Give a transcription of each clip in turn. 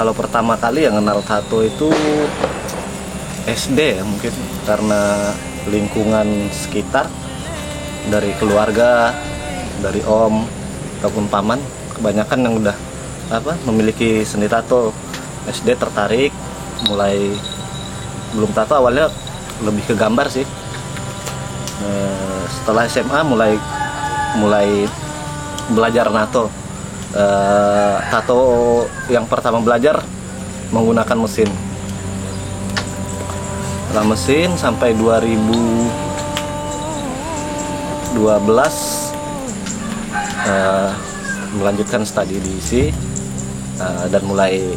Kalau pertama kali yang kenal tato itu SD ya, mungkin karena lingkungan sekitar, dari keluarga, dari om ataupun paman, kebanyakan yang udah memiliki seni tato. SD tertarik, mulai belum tato, awalnya lebih ke gambar sih. Setelah SMA mulai belajar tato. Tato yang pertama belajar menggunakan mesin. Setelah mesin sampai 2012 melanjutkan studi di ISI dan mulai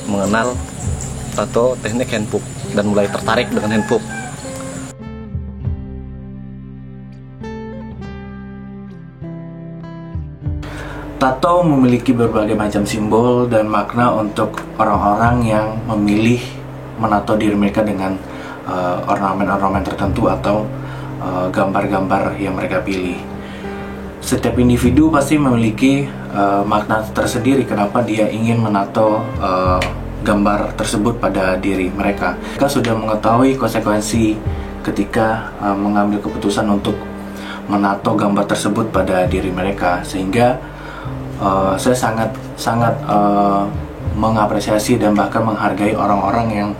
mengenal tato teknik handpoke dan mulai tertarik dengan handpoke. Tato memiliki berbagai macam simbol dan makna untuk orang-orang yang memilih menato diri mereka dengan ornamen-ornamen tertentu atau gambar-gambar yang mereka pilih. Setiap individu pasti memiliki makna tersendiri kenapa dia ingin menato gambar tersebut pada diri mereka. Mereka sudah mengetahui konsekuensi ketika mengambil keputusan untuk menato gambar tersebut pada diri mereka, sehingga saya sangat mengapresiasi dan bahkan menghargai orang-orang yang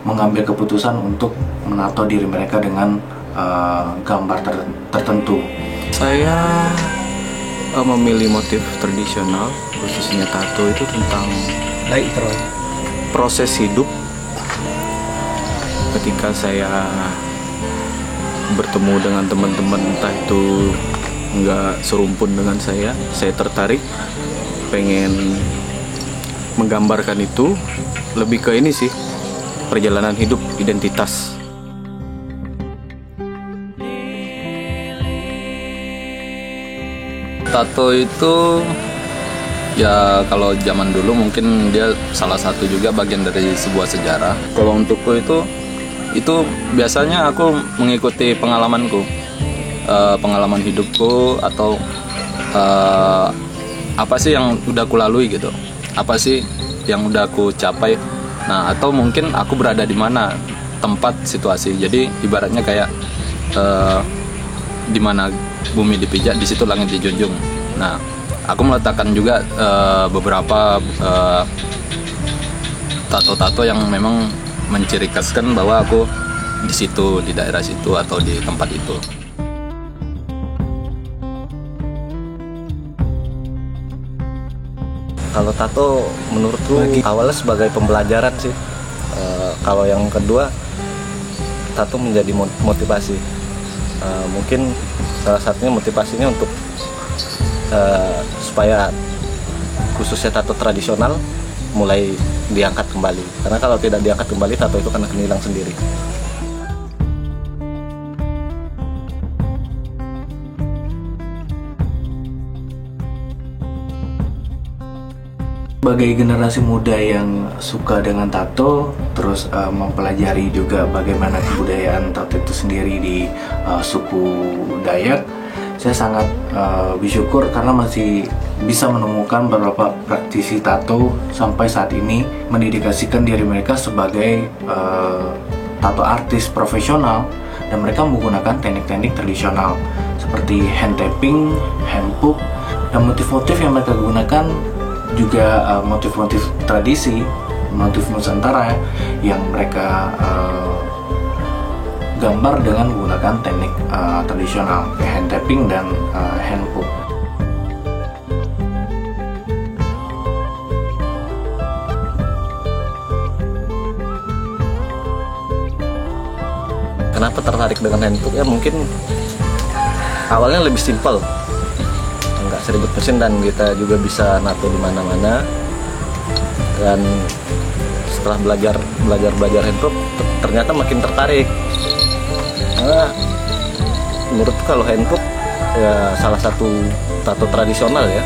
mengambil keputusan untuk menato diri mereka dengan gambar tertentu. Saya memilih motif tradisional, khususnya tato itu tentang proses hidup. Ketika saya bertemu dengan teman-teman, entah itu nggak serumpun dengan saya tertarik pengen menggambarkan itu. Lebih ke ini sih, perjalanan hidup, identitas. Tato itu ya kalau zaman dulu mungkin dia salah satu juga bagian dari sebuah sejarah. Kalau untukku itu biasanya aku mengikuti pengalamanku, pengalaman hidupku, atau apa sih yang udah aku lalui gitu, apa sih yang udah aku capai. Nah, atau mungkin aku berada di mana tempat situasi. Jadi ibaratnya kayak di mana bumi dipijak, di situ langit dijunjung. Nah, aku meletakkan juga beberapa tato-tato yang memang menciri khaskan bahwa aku di situ, di daerah situ atau di tempat itu. Kalau tato menurutku awalnya sebagai pembelajaran sih. Kalau yang kedua, tato menjadi motivasi. Mungkin salah satunya motivasinya untuk supaya khususnya tato tradisional mulai diangkat kembali. Karena kalau tidak diangkat kembali, tato itu akan hilang sendiri. Sebagai generasi muda yang suka dengan tato, terus mempelajari juga bagaimana kebudayaan tato itu sendiri di suku Dayak, saya sangat bersyukur karena masih bisa menemukan beberapa praktisi tato sampai saat ini mendedikasikan diri mereka sebagai tato artis profesional, dan mereka menggunakan teknik-teknik tradisional seperti hand tapping, handpoke, dan motif-motif yang mereka gunakan juga motif-motif tradisi, motif Nusantara yang mereka gambar dengan menggunakan teknik tradisional kayak hand tapping dan handpoke. Kenapa tertarik dengan handpoke? Ya mungkin awalnya lebih simpel, nggak seribet mesin, dan kita juga bisa nato di mana-mana. Dan setelah belajar handpoke, ternyata makin tertarik. Karena menurutku kalau handpoke ya salah satu tato tradisional ya.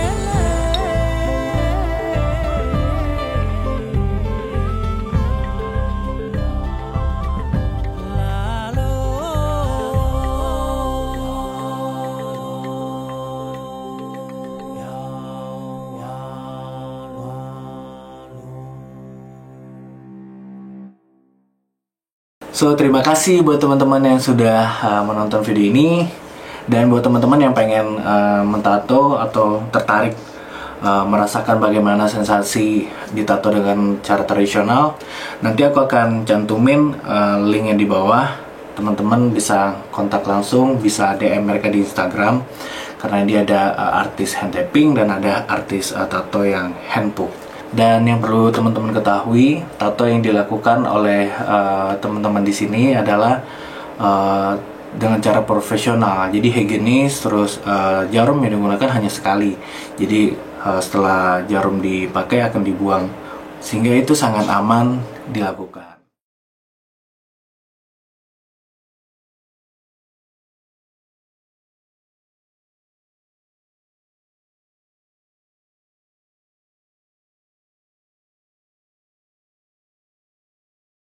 So terima kasih buat teman-teman yang sudah menonton video ini. Dan buat teman-teman yang pengen mentato atau tertarik merasakan bagaimana sensasi ditato dengan cara tradisional, nanti aku akan cantumin linknya di bawah. Teman-teman bisa kontak langsung, bisa DM mereka di Instagram, karena dia ada artis hand tapping dan ada artis tato yang hand poke. Dan yang perlu teman-teman ketahui, tato yang dilakukan oleh teman-teman di sini adalah dengan cara profesional. Jadi higienis, terus jarum yang digunakan hanya sekali. Jadi setelah jarum dipakai akan dibuang, sehingga itu sangat aman dilakukan.